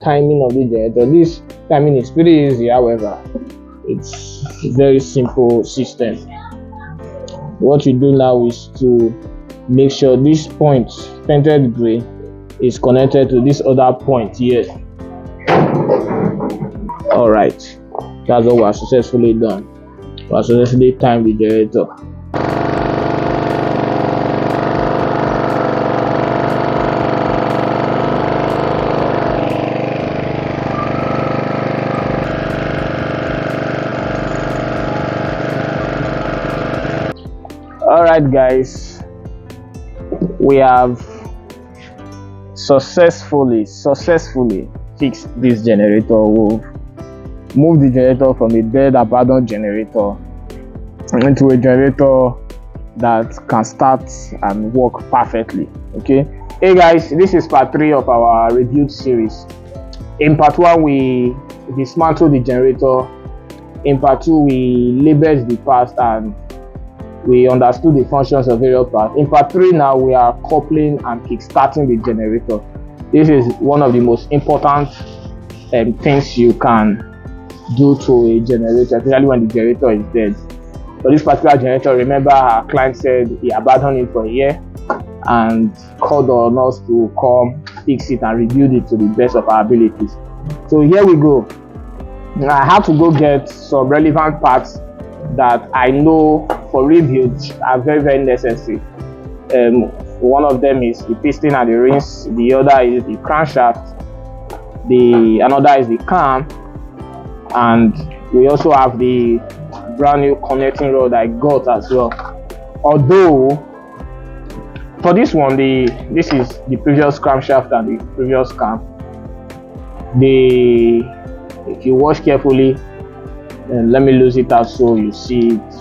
timing of the generator. This timing is pretty easy, however, it's a very simple system. What you do now is to make sure this point, painted gray, is connected to this other point here. All right, that's what we have successfully done. We have successfully timed the generator. All right, guys, we have successfully fixed this generator. We've moved the generator from a dead abandoned generator into a generator that can start and work perfectly. Okay, hey guys, this is part 3 of our rebuild series. In part 1 we dismantled the generator. In part 2 we labeled the parts and we understood the functions of various parts. In part 3 now we are coupling and kickstarting the generator. This is one of the most important things you can do to a generator, especially when the generator is dead. For this particular generator, remember our client said he abandoned it for a year and called on us to come fix it and rebuild it to the best of our abilities. So here we go. I have to go get some relevant parts that I know for rebuild are very necessary. One of them is the piston and the rings, the other is the crankshaft, another is the cam, and we also have the brand new connecting rod I got as well. Although for this one, this is the previous crankshaft and the previous cam. If you watch carefully, let me lose it out so you see it.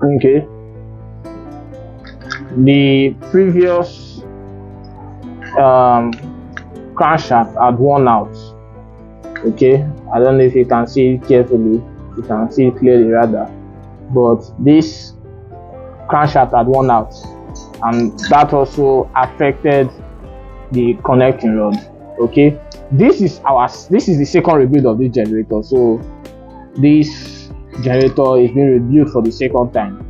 Okay, the previous crankshaft had worn out. Okay, I don't know if you can see it carefully, you can see it clearly rather, but this crankshaft had worn out, and that also affected the connecting rod. Okay, this is the second rebuild of this generator, so this generator is being rebuilt for the second time,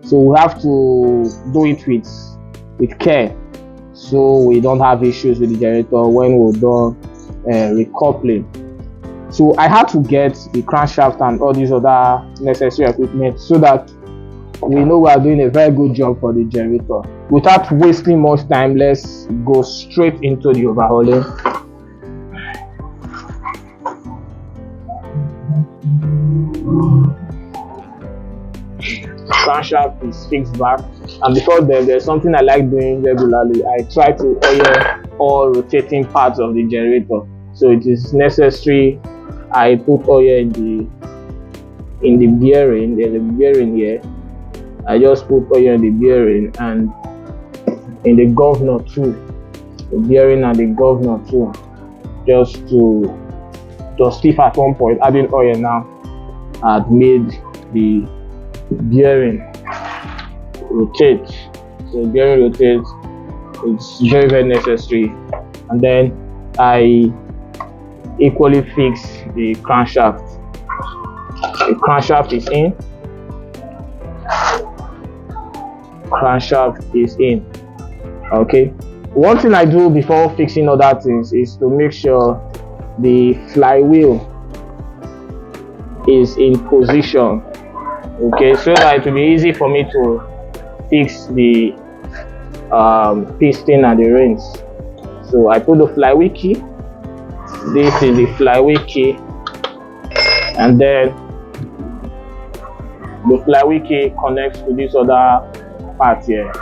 so we have to do it with care so we don't have issues with the generator when we're done recoupling. So I had to get the crankshaft and all these other necessary equipment so that we know we are doing a very good job for the generator. Without wasting much time, let's go straight into the overhauling. Crankshaft is fixed back, and before then there's something I like doing regularly. I try to oil all rotating parts of the generator, so it is necessary I put oil in the bearing. There's a bearing here. I just put oil in the bearing and in the governor too, the bearing and the governor too, just if at one point adding oil now had made the bearing rotate. So bearing rotates, it's very necessary. And then I equally fix the crankshaft. The crankshaft is in. Crankshaft is in. Okay, one thing I do before fixing other things is to make sure the flywheel is in position. Okay, so that it will be easy for me to fix the piston and the rings. So I put the flywheel key. This is the flywheel key, and then the flywheel key connects to this other part here.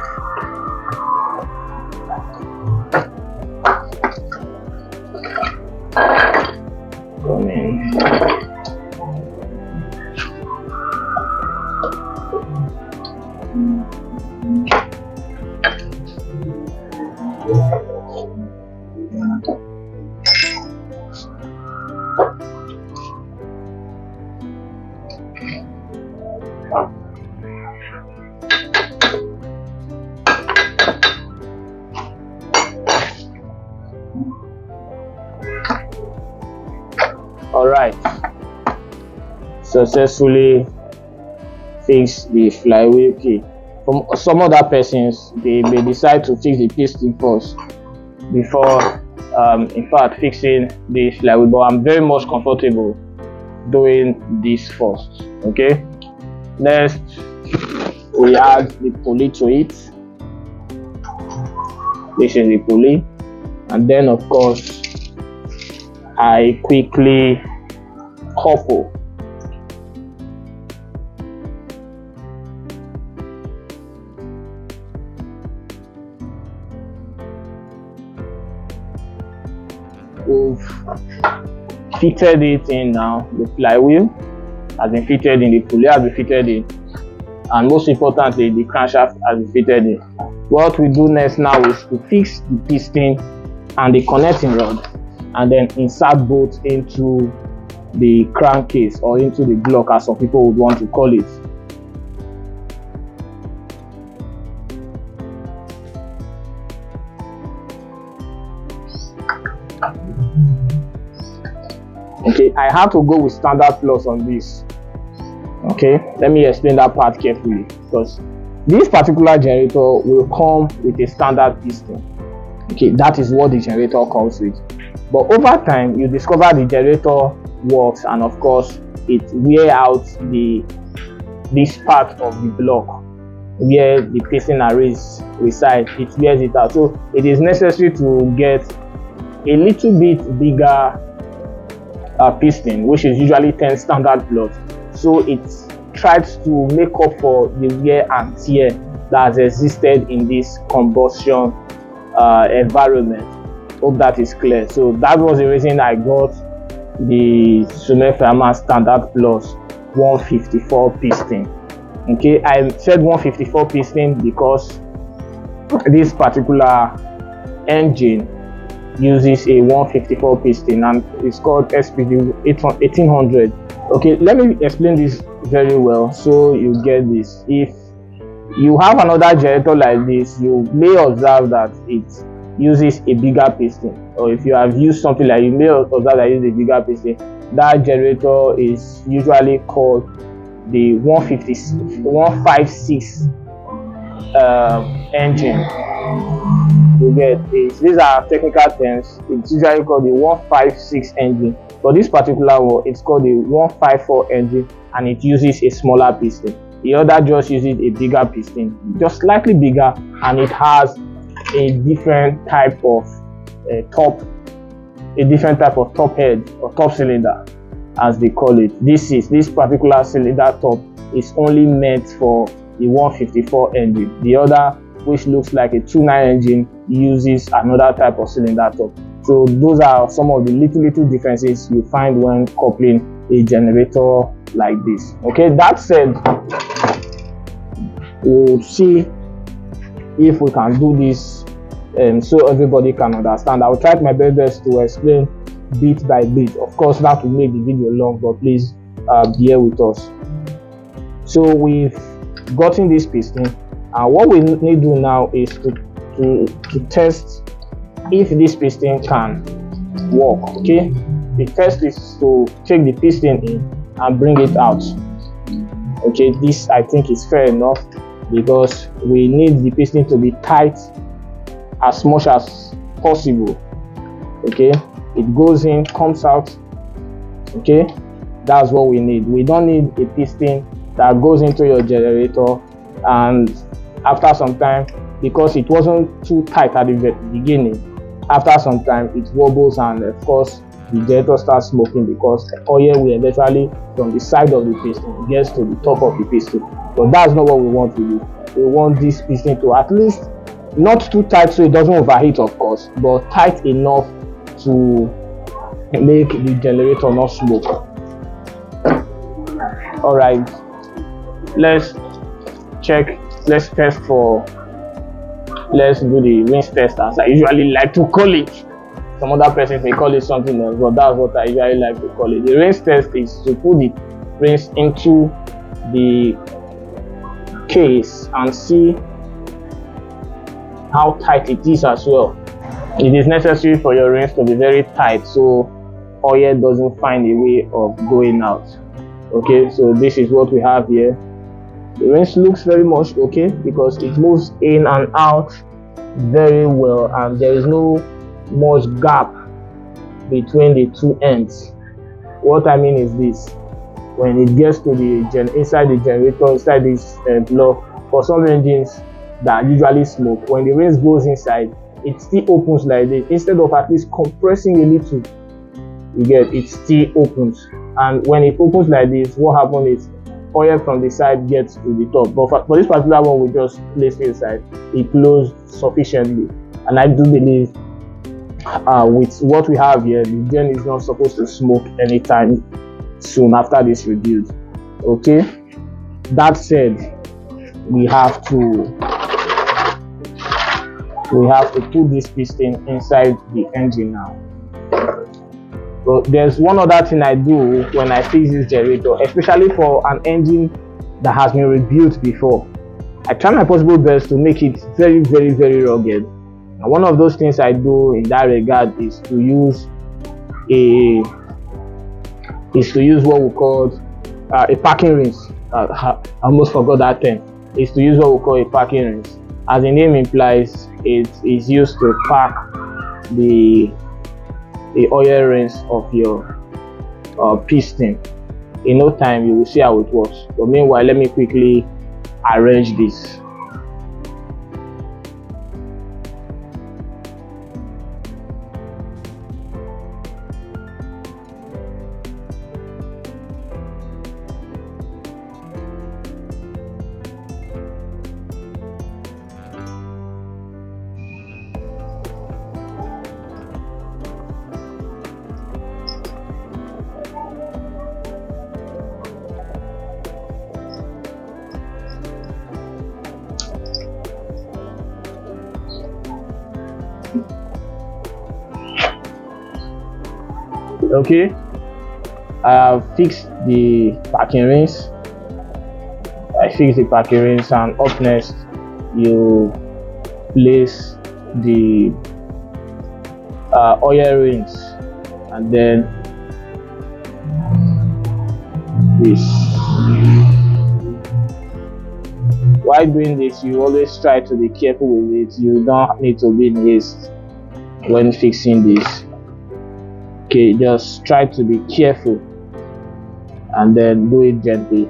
Come in. All right, successfully fix the flywheel key. From some other persons, they may decide to fix the piston first before in fact fixing the flywheel, but I'm very much comfortable doing this first. Okay, next we add the pulley to it. This is the pulley, and then of course I quickly couple. We've fitted it in now. The flywheel has been fitted in, the pulley has been fitted in, and most importantly the crankshaft has been fitted in. What we do next now is to fix the piston and the connecting rod, and then insert both into the crankcase, or into the block as some people would want to call it. Okay, I have to go with standard plus on this. Okay, let me explain that part carefully, because this particular generator will come with a standard piston. Okay, that is what the generator comes with. But over time, you discover the generator works, and of course, it wear out this part of the block where the piston arrays reside. It wears it out, so it is necessary to get a little bit bigger piston, which is usually 10 standard plus. So it tries to make up for the wear and tear that has existed in this combustion environment. Hope that is clear. So that was the reason I got the Sumer standard plus 154 piston. Okay, I said 154 piston because this particular engine uses a 154 piston, and it's called SPD 1800. Okay, let me explain this very well so you get this. If you have another generator like this, you may observe that it uses a bigger piston, or if you have used something like, you may observe that it uses a bigger piston. That generator is usually called the 156 engine. You get this. These are technical terms. It's usually called the 156 engine, but this particular one, it's called the 154 engine, and it uses a smaller piston. The other just uses a bigger piston, just slightly bigger, and it has a different type of top head, or top cylinder as they call it. This particular cylinder top is only meant for the 154 engine. The other, which looks like a 2.9 engine, uses another type of cylinder top. So those are some of the little differences you find when coupling a generator like this. Okay, that said, we'll see if we can do this so everybody can understand. I'll try my very best to explain bit by bit. Of course, that will make the video long, but please bear with us. So we've gotten this piston, and what we need to do now is to test if this piston can work. Okay, the test is to take the piston in and bring it out. Okay, this I think is fair enough, because we need the piston to be tight as much as possible. Okay, it goes in, comes out. Okay, that's what we need. We don't need a piston that goes into your generator, and after some time, because it wasn't too tight at the beginning, after some time it wobbles, and of course the generator starts smoking, because the oil will eventually, from the side of the piston, gets to the top of the piston. But that's not what we want to do. We want this piston to at least not too tight so it doesn't overheat, of course, but tight enough to make the generator not smoke. All right, let's do the rinse test, as I usually like to call it. Some other persons may call it something else, but that's what I usually like to call it. The rinse test is to put the rinse into the case and see how tight it is as well. It is necessary for your rinse to be very tight, so oil doesn't find a way of going out. Okay, so this is what we have here. The rinse looks very much okay because it moves in and out very well, and there is no much gap between the two ends. What I mean is this: when it gets to the inside the generator, inside this block, for some engines that usually smoke, when the rinse goes inside, it still opens like this. Instead of at least compressing a little, you get, it still opens. And when it opens like this, what happens is oil from the side gets to the top. But for this particular one, we just placed inside, it closed sufficiently. And I do believe with what we have here, the gen is not supposed to smoke anytime soon after this rebuild. Okay, that said, we have to put this piston inside the engine now. But there's one other thing I do when I fix this generator, especially for an engine that has been rebuilt before. I try my possible best to make it very, very, very rugged. And one of those things I do in that regard is to use what we call a parking rinse. I almost forgot that term. Is to use what we call a parking rinse. As the name implies, it is used to pack the oil rinse of your piston. In no time you will see how it works. But meanwhile, let me quickly arrange this. Okay, I have fixed the parking rinse. And up next you place the oil rinse, and then this. While doing this, you always try to be careful with it. You don't need to be in haste when fixing this. Okay, just try to be careful and then do it gently.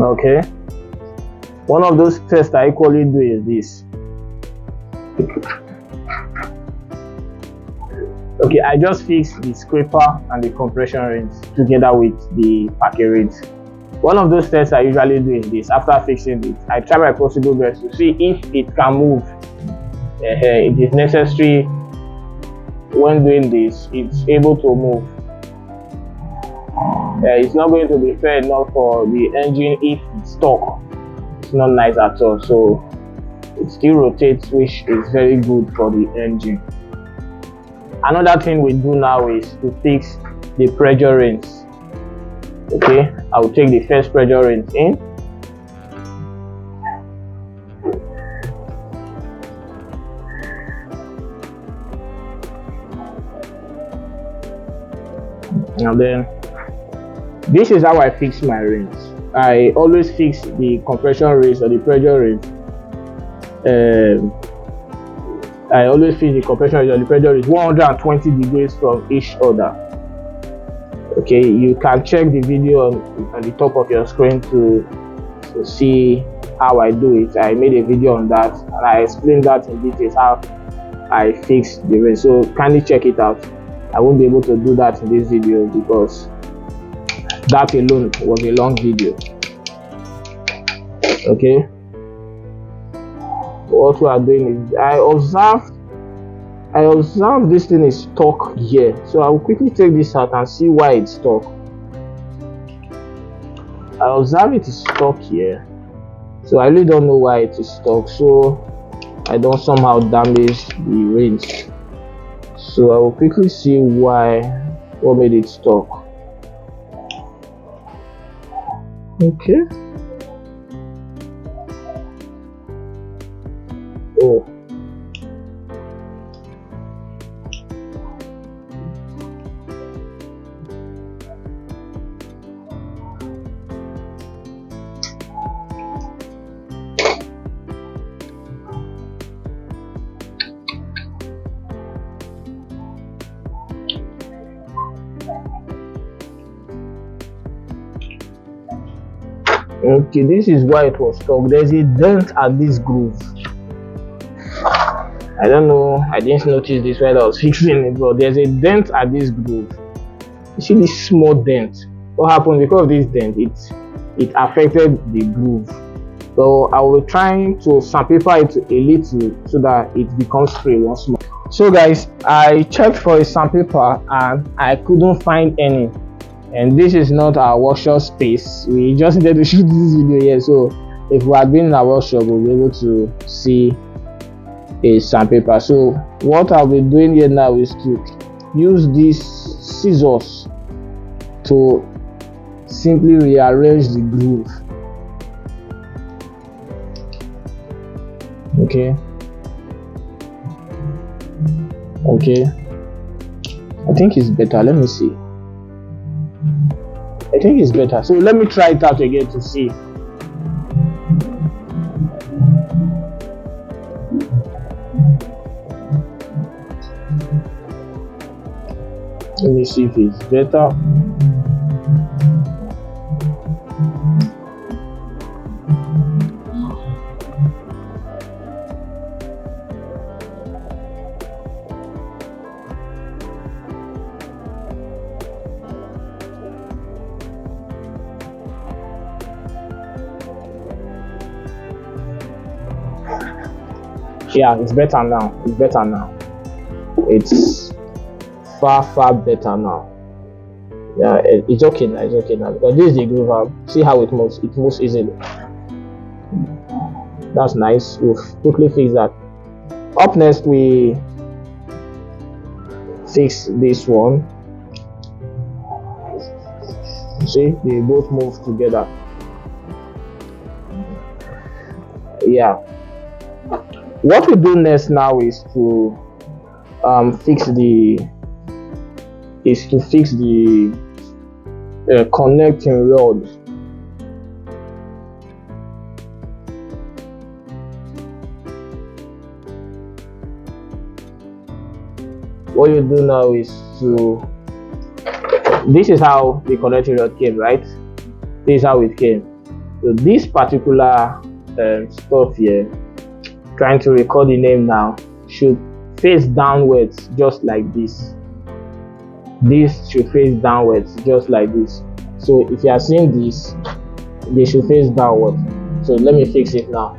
Okay, one of those tests I equally do is this. Okay, I just fixed the scraper and the compression rinse together with the parking rinse. One of those tests I usually do is this. After fixing it, I try my possible best to see if it can move. It is necessary when doing this, it's able to move. It's not going to be fair enough for the engine if it's stuck. It's not nice at all. So it still rotates, which is very good for the engine. Another thing we do now is to fix the pressure rinse. Okay, I will take the first pressure rinse in. And then this is how I fix my rinse. I always fix the compression rinse or the pressure rinse. I always fix the compression rinse or the pressure rinse 120 degrees from each other. Okay, you can check the video on the top of your screen to see how I do it. I made a video on that and I explained that in details how I fixed the range, so kindly check it out. I won't be able to do that in this video because that alone was a long video. Okay, what we are doing is I observed this thing is stuck here, so I will quickly take this out and see why it's stuck. I observe it is stuck here, so I really don't know why it is stuck, so I don't somehow damage the range. So I will quickly see what made it stuck. Okay. Oh. Okay, this is why it was stuck. There's a dent at this groove. I don't know, I didn't notice this while I was fixing it, but there's a dent at this groove. You see this small dent? What happened? Because of this dent, it affected the groove. So I will be trying to sandpaper it a little so that it becomes free once more. So guys, I checked for a sandpaper and I couldn't find any. And this is not our workshop space. We just needed to shoot this video here, so if we had been in our workshop, we'll be able to see a sandpaper. So what I'll be doing here now is to use these scissors to simply rearrange the groove. Okay, I think it's better. Let me see. I think it's better, so let me try it out again to see. Let me see if it's better. Yeah, it's better now. It's better now. It's far better now. Yeah, it's okay now. It's okay now because this is the groove. See how it moves. It moves easily. That's nice. We'll quickly fix that. Up next, we fix this one. See, they both move together. Yeah. What we do next now is to fix the connecting rod. What you do now is to, this is how the connecting rod came, right? This is how it came. So this particular stuff here, trying to record the name now, should face downwards just like this. This should face downwards just like this. So if you are seeing this, they should face downward. So let me fix it now.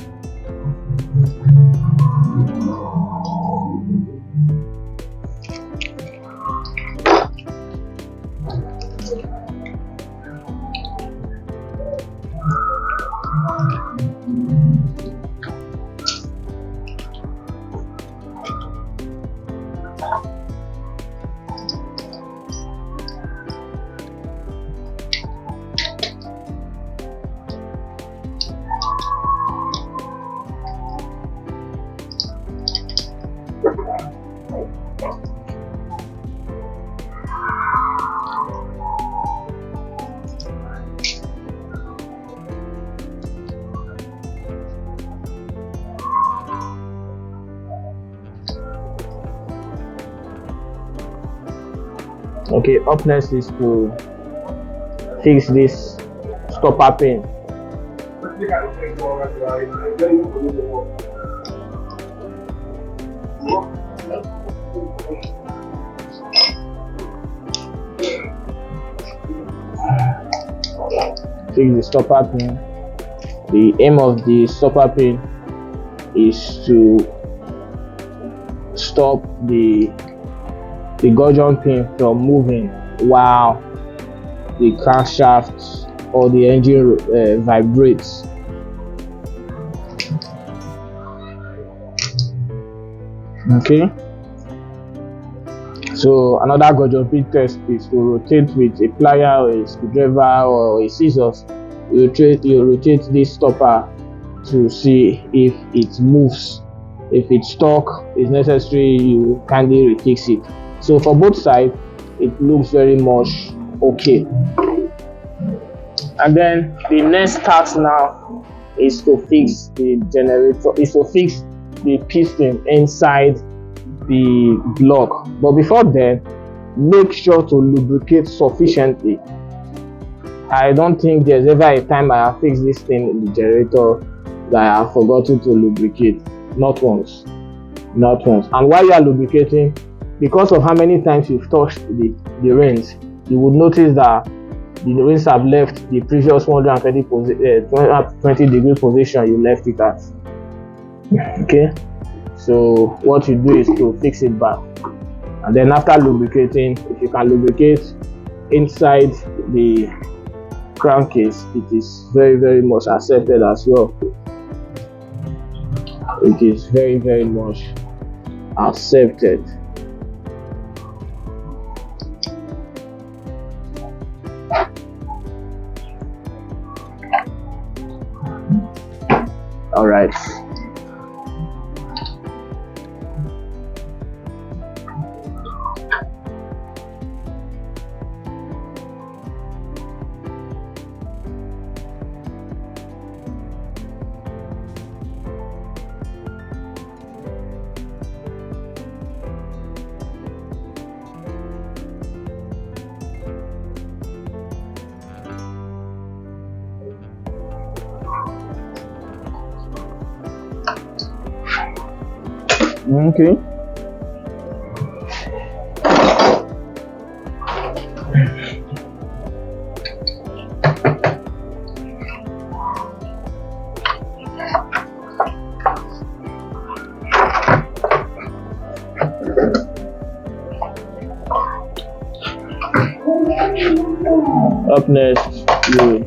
Okay, up next is to fix this stopper pin. Fix the stopper pin. The aim of the stopper pin is to stop the gudgeon pin from moving while the crankshaft or the engine vibrates. Okay, so another gudgeon pin test is to rotate with a plier or a screwdriver or a scissors. You rotate this stopper to see if it moves. If it's stuck, it's necessary you kindly refix it. So for both sides, it looks very much okay. And then the next task now is to fix the generator, is to fix the piston inside the block. But before then, make sure to lubricate sufficiently. I don't think there's ever a time I have fixed this thing in the generator that I have forgotten to lubricate. Not once. And while you are lubricating, because of how many times you've touched the rings, you would notice that the rings have left the previous 20 degree position you left it at. Okay, so what you do is to fix it back, and then after lubricating, if you can lubricate inside the crankcase, it is very, very much accepted as well. It is very, very much accepted. All right. Okay. Up next, you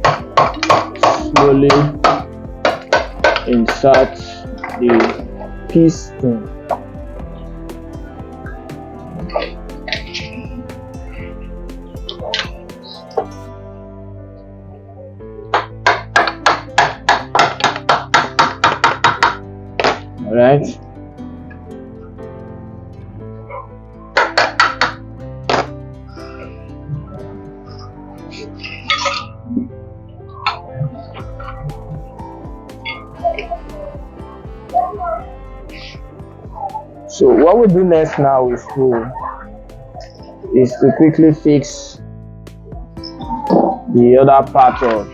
slowly insert the piston. All right. So what we do next now is to quickly fix the other part of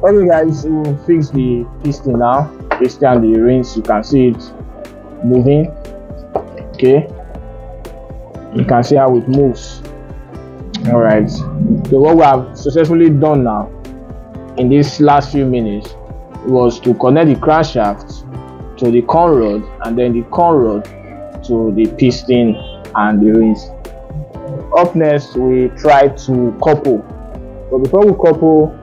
Okay guys, we'll fix the piston now. Piston and the rings, you can see it moving. Okay, you can see how it moves. All right, so what we have successfully done now in these last few minutes was to connect the crankshaft to the con rod, and then the con rod to the piston and the rings. Up next, we try to couple, but before we couple,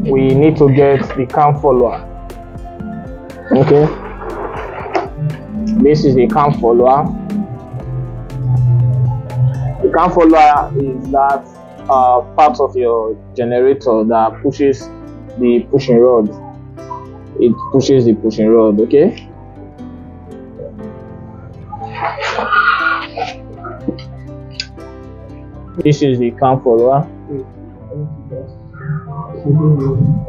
we need to get the cam follower. Okay, this is the cam follower. The cam follower is that part of your generator that pushes the pushing rod. It pushes the pushing rod. Okay, this is the cam follower.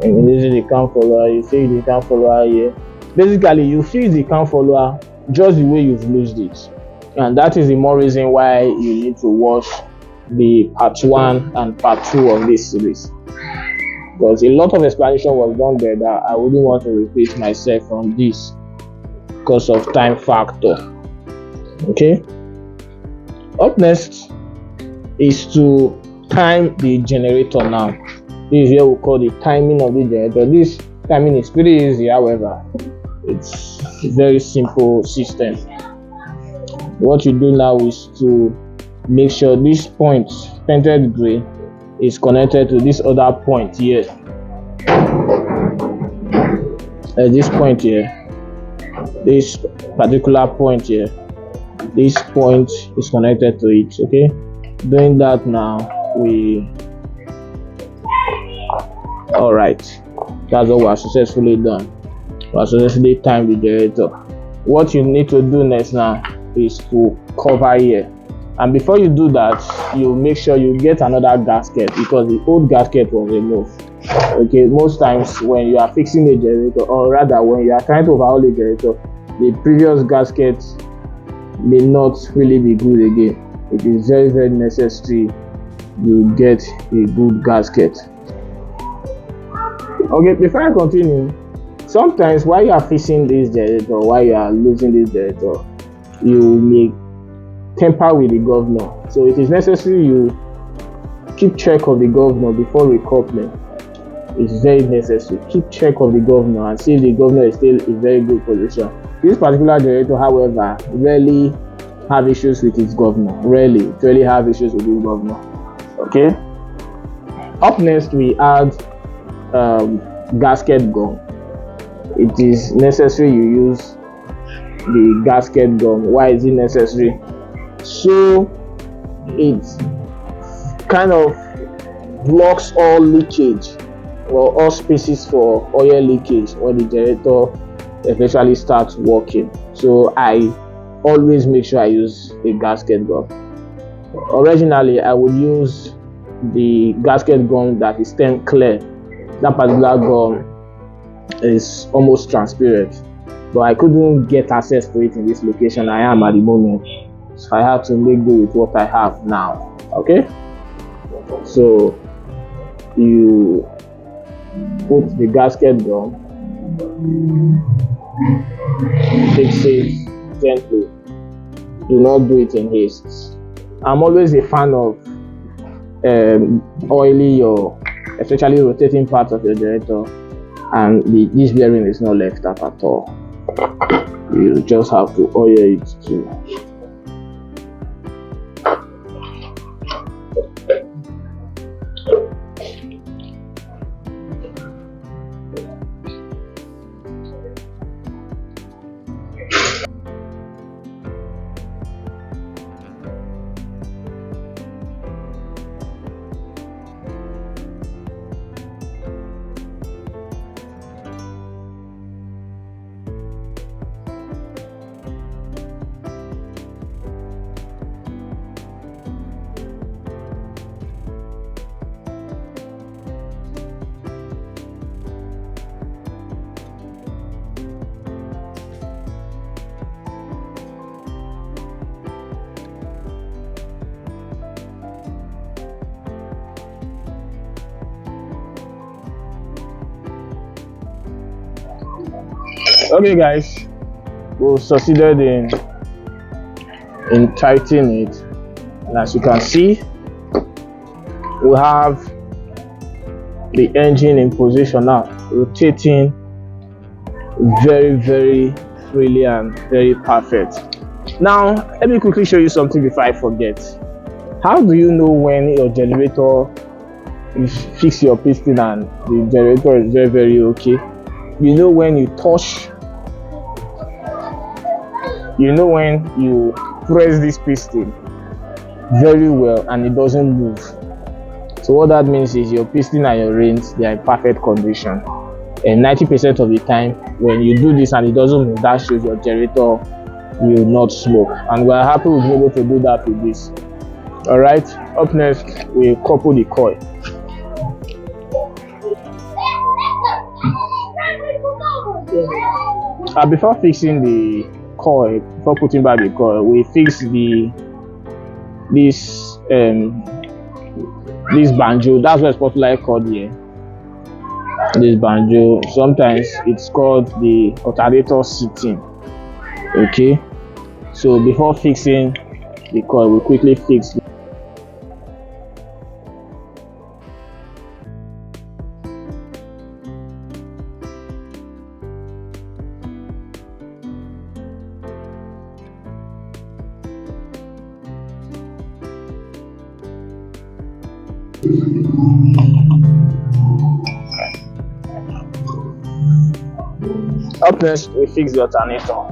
And this is the cam follower. You see the cam follower here. Basically, you fix the cam follower just the way you've loosed it, and that is the more reason why you need to wash the part 1 and part 2 of this series, because a lot of explanation was done there that I wouldn't want to repeat myself on this because of time factor. Okay, up next is to time the generator. Now this is what we call the timing of the generator. This timing is pretty easy, however it's a very simple system. What you do now is to make sure this point, painted gray, is connected to this other point here. This point here, this particular point here, this point is connected to it. Okay, doing that now, all right, that's what we have successfully done. We have successfully timed the generator. What you need to do next now is to cover here, and before you do that, you make sure you get another gasket, because the old gasket was removed. Okay, most times when you are fixing a generator, or rather when you are trying to overhaul a generator, the previous gasket may not really be good again. It is very, very necessary you get a good gasket. Okay, before I continue, sometimes while you are fixing this generator, while you are losing this generator, you may tamper with the governor. So it is necessary you keep check of the governor before recoupling. It's very necessary. Keep check of the governor and see if the governor is still in very good position. This particular generator, however, rarely have issues with its governor. Rarely have issues with its governor. Okay. Up next, we add gasket gum. It is necessary you use the gasket gum. Why is it necessary? So it kind of blocks all leakage or all spaces for oil leakage when the generator eventually starts working. So I always make sure I use a gasket gum. Originally, I would use the gasket gum that is stem clear. That particular gum is almost transparent, but I couldn't get access to it in this location I am at the moment, so I have to make do with what I have now. Okay, so you put the gasket gum, fix it gently, do not do it in haste. I'm always a fan of oily or especially rotating parts of your generator, and this bearing is not left out at all. You just have to oil it too. Okay guys, we succeeded in tightening it, and as you can see, we have the engine in position now, rotating very freely and very perfect. Now let me quickly show you something before I forget. How do you know when your generator, you fix your piston and the generator is very okay? You know when you touch, you know when you press this piston very well and it doesn't move. So what that means is your piston and your rings, they are in perfect condition. And 90% of the time when you do this and it doesn't move, that shows your generator will not smoke, and we're happy we've been able to do that with this. All right, up next we couple the coil. Before fixing the coil, before putting back the coil, we fix this banjo. That's what it's popularly called here. This banjo, sometimes it's called the alternator seating. Okay, so before fixing the coil, we quickly fix the Up next, we fix the alternator.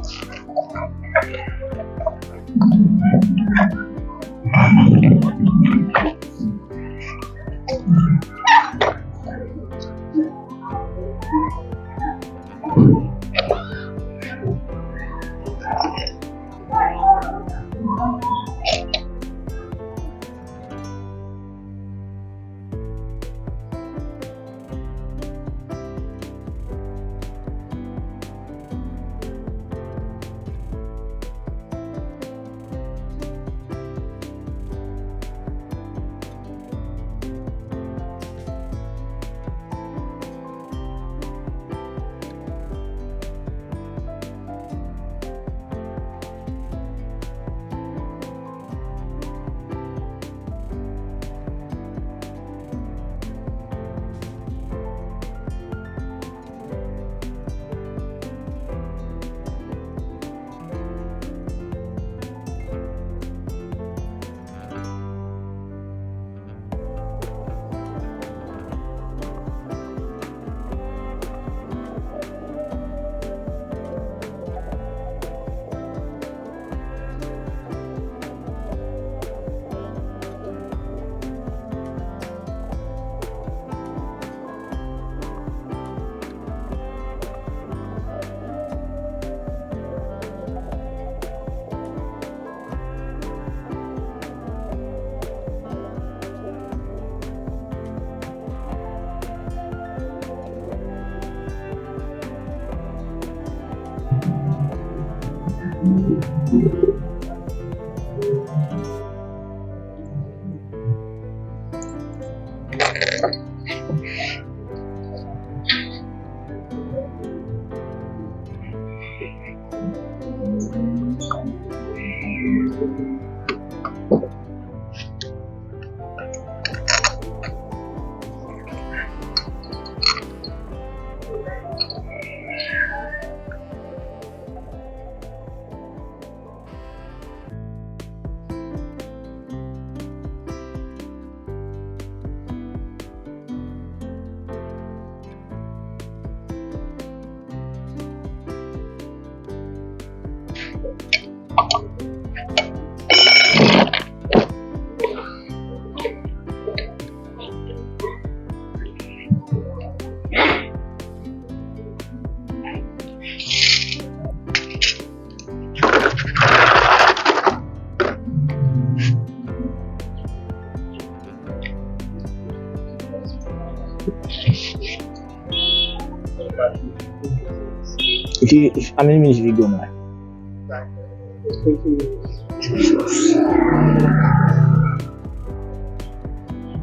How many minutes did you go now?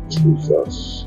Jesus.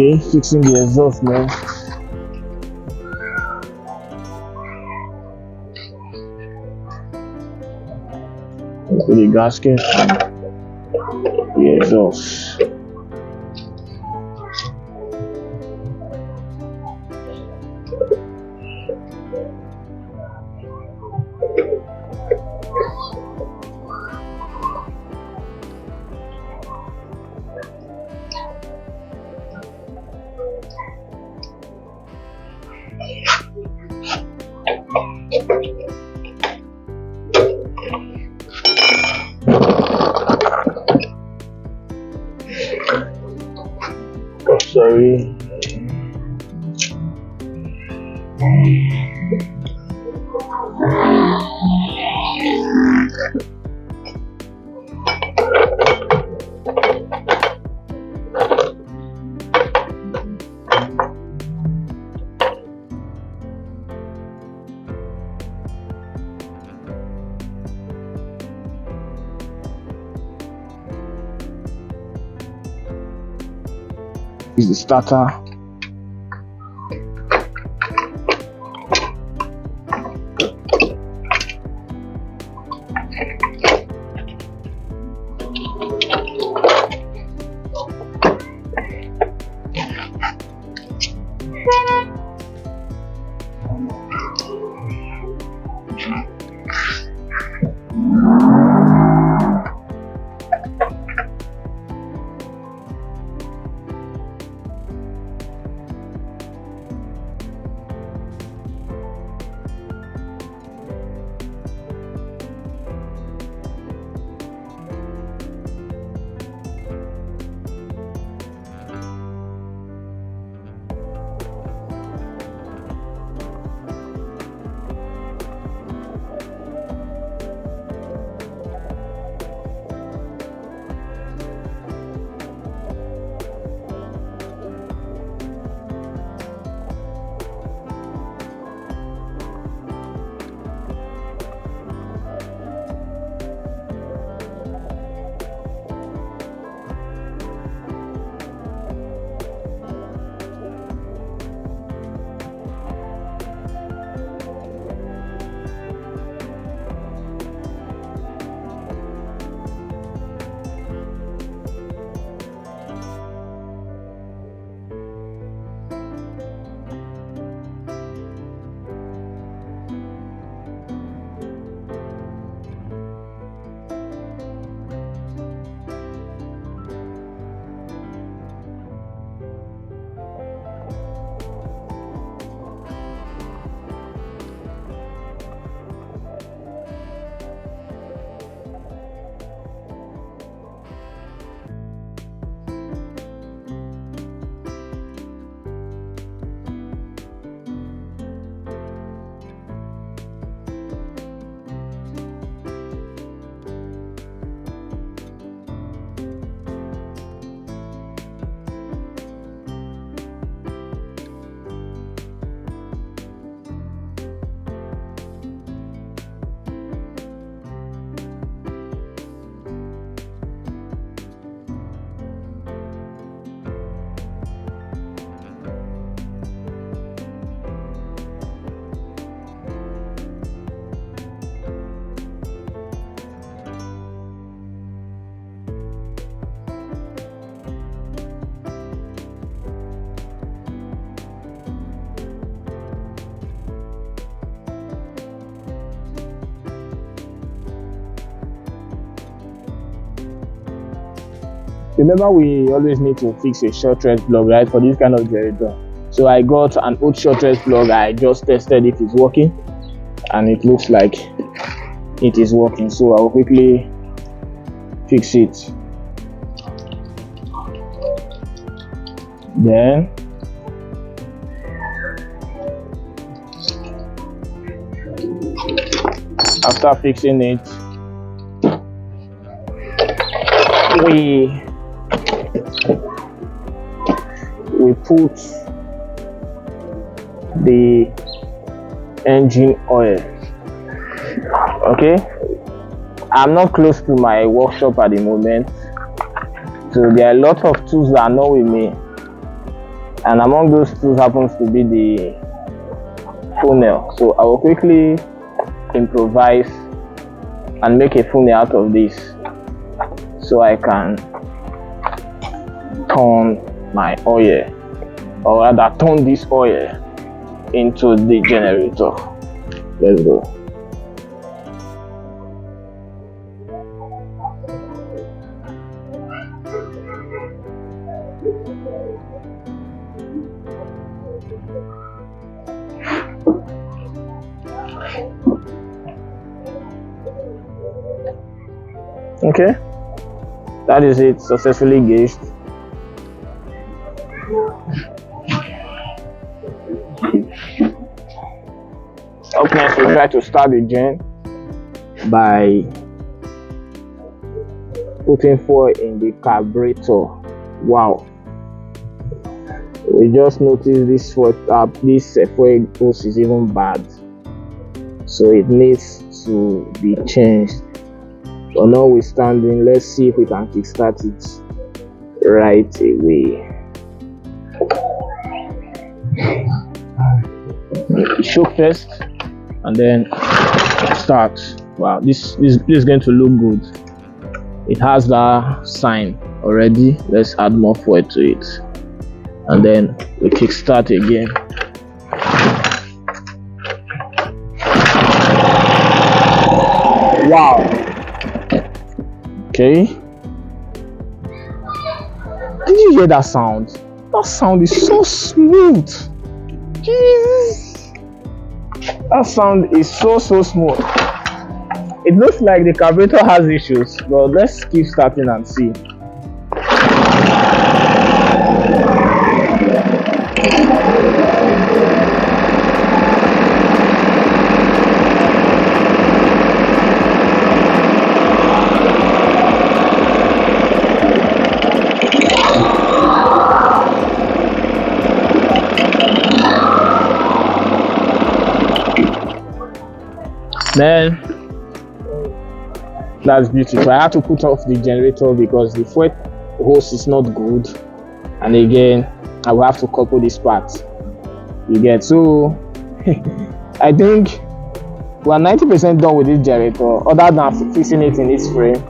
Okay, fixing the exhaust now. Put the gasket, the exhaust. Sorry. Is the starter. Remember, we always need to fix a short thread plug, right, for this kind of generator. So I got an old short thread plug. I just tested if it's working, and it looks like it is working. So I'll quickly fix it. Then after fixing it, we put the engine oil. Okay, I'm not close to my workshop at the moment, so there are a lot of tools that are not with me. and among those tools happens to be the funnel. So I will quickly improvise and make a funnel out of this, so I can turn my oil, or rather turn this oil into the generator. Let's go. Okay, that is it, successfully gauged. Up next, we try to start the gen by putting fuel in the carburettor. Wow, we just noticed this fuel hose is even bad, so it needs to be changed. But notwithstanding, let's see if we can kickstart it right away. Shook first and then start. Wow, this is going to look good. It has that sign already. Let's add more fuel to it, and then we kickstart again. Wow. Okay. Did you hear that sound? That sound is so smooth. Jesus. That sound is so smooth. It looks like the carburetor has issues, but let's keep starting and see. Then that's beautiful. I had to put off the generator because the fuel hose is not good, and again I will have to couple this part. You get, so I think we are 90% done with this generator, other than fixing it in its frame.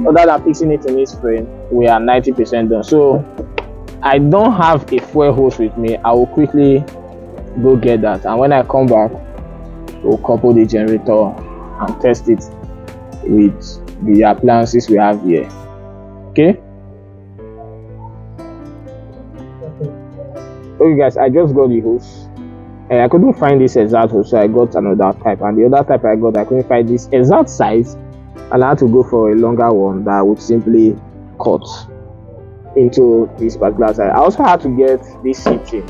Other than fixing it in its frame, we are 90% done. So I don't have a fuel hose with me. I will quickly go get that, and when I come back, we'll couple the generator and test it with the appliances we have here. Okay guys, I just got the hose and I couldn't find this exact hose, so I got another type, and the other type I got, I couldn't find this exact size, and I had to go for a longer one that would simply cut into this particular side. I also had to get this seating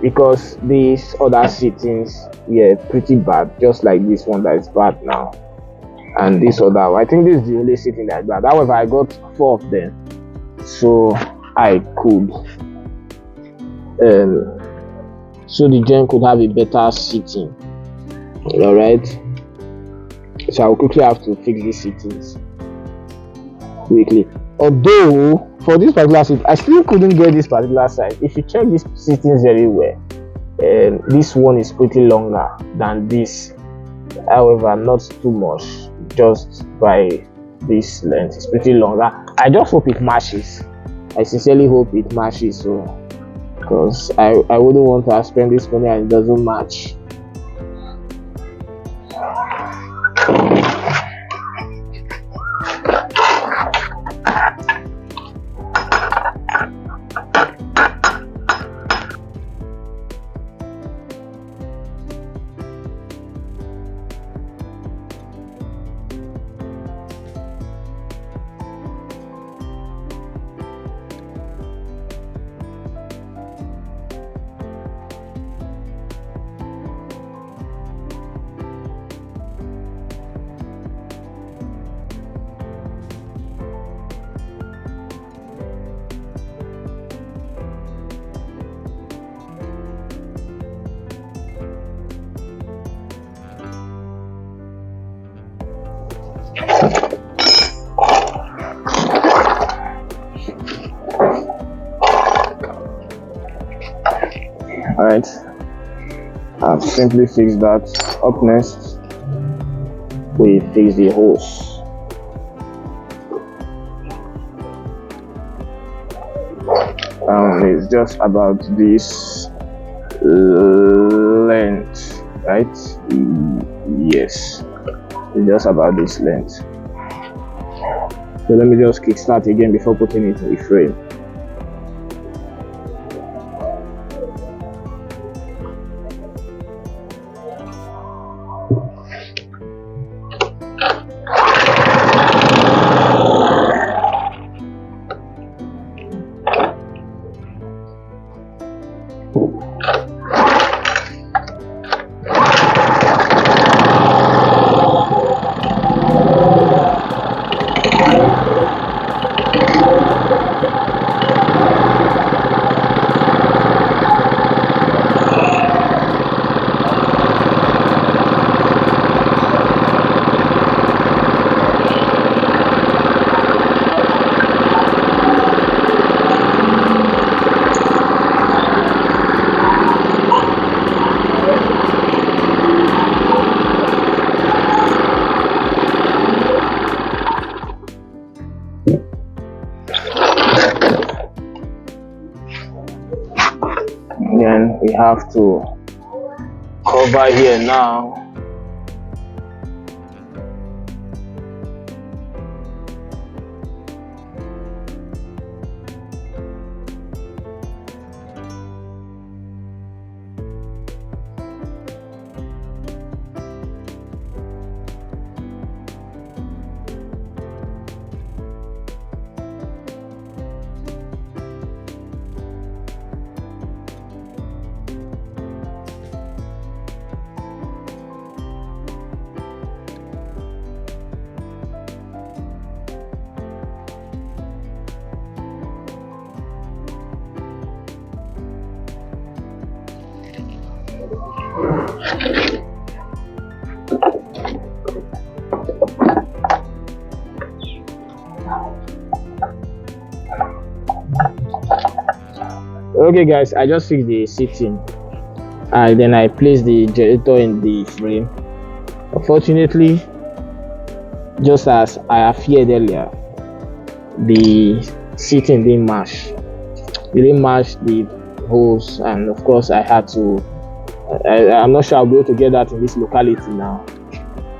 because these other seatings were pretty bad, just like this one that is bad now, and this other one. I think this is the only seating that's bad. However, I got 4 of them, so I could so the gen could have a better seating. All right, so I will quickly have to fix these seatings quickly. Although for this particular seat, I still couldn't get this particular side. If you check these seatings very well, this one is pretty longer than this. However, not too much, just by this length. It's pretty longer. I just hope it matches. I sincerely hope it matches, so because I wouldn't want to spend this money and it doesn't match. Alright, I've simply fixed that. Up next, we fix the hose. It's just about this length, right? Yes, it's just about this length. So let me just kickstart again before putting it in the frame. Then we have to cover here now. Okay guys, I just fixed the seating and then I placed the generator in the frame. Unfortunately, just as I have feared earlier, the seating didn't match. It didn't match the hose, and of course I had to I'm not sure I'll be able to get that in this locality now,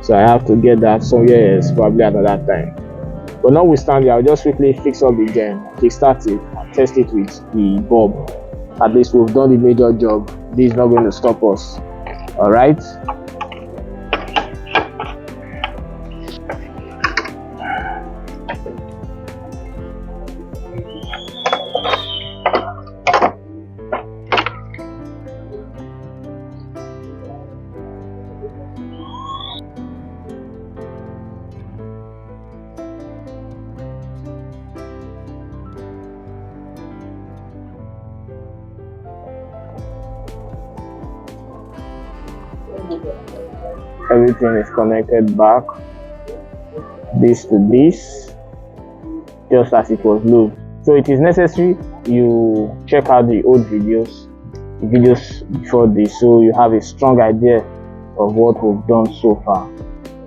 so I have to get that somewhere else, probably another time. But notwithstanding, I'll just quickly fix up the gen, kickstart it, and test it with the bulb. At least we've done the major job. This is not going to stop us. All right. Everything is connected back, this to this, just as it was loose. So it is necessary you check out the old videos before this, so you have a strong idea of what we've done so far.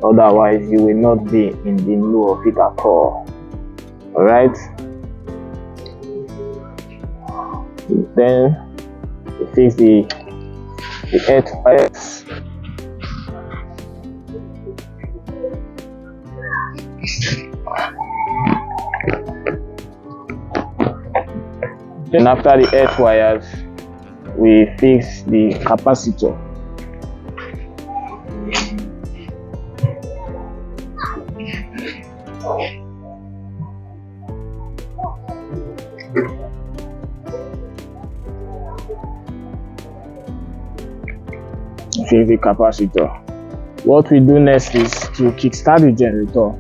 Otherwise you will not be in the know of it at all. All right, then we fix the air tires. Then after the earth wires, we fix the capacitor. Fix the capacitor. What we do next is to kickstart the generator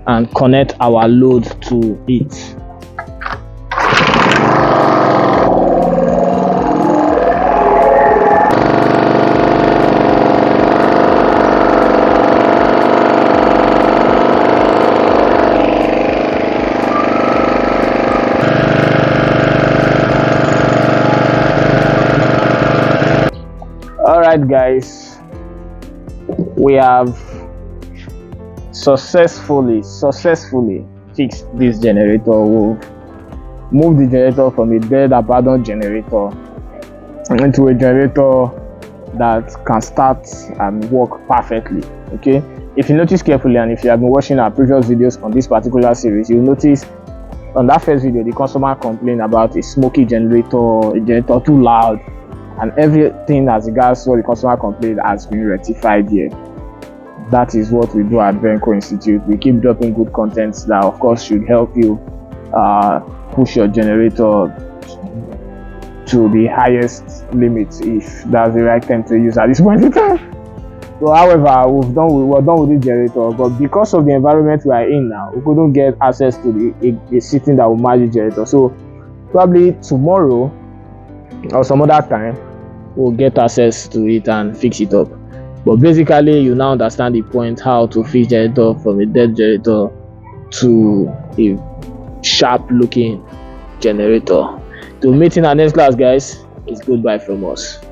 and connect our load to it. right, guys, we have successfully fixed this generator. We've moved the generator from a dead abandoned generator into a generator that can start and work perfectly. Okay, if you notice carefully, and if you have been watching our previous videos on this particular series, you'll notice on that first video the customer complained about a smoky generator, a generator too loud, and everything as regards what the customer complained has been rectified here. That is what we do at Benco Institute. We keep dropping good content that of course should help you push your generator to the highest limit, if that's the right term to use at this point in time. So however, we're done with the generator, but because of the environment we are in now, we couldn't get access to the system that will match the generator. So probably tomorrow or some other time we'll get access to it and fix it up. But basically, you now understand the point how to fix generator from a dead generator to a sharp looking generator. To meet in our next class, guys, it's goodbye from us.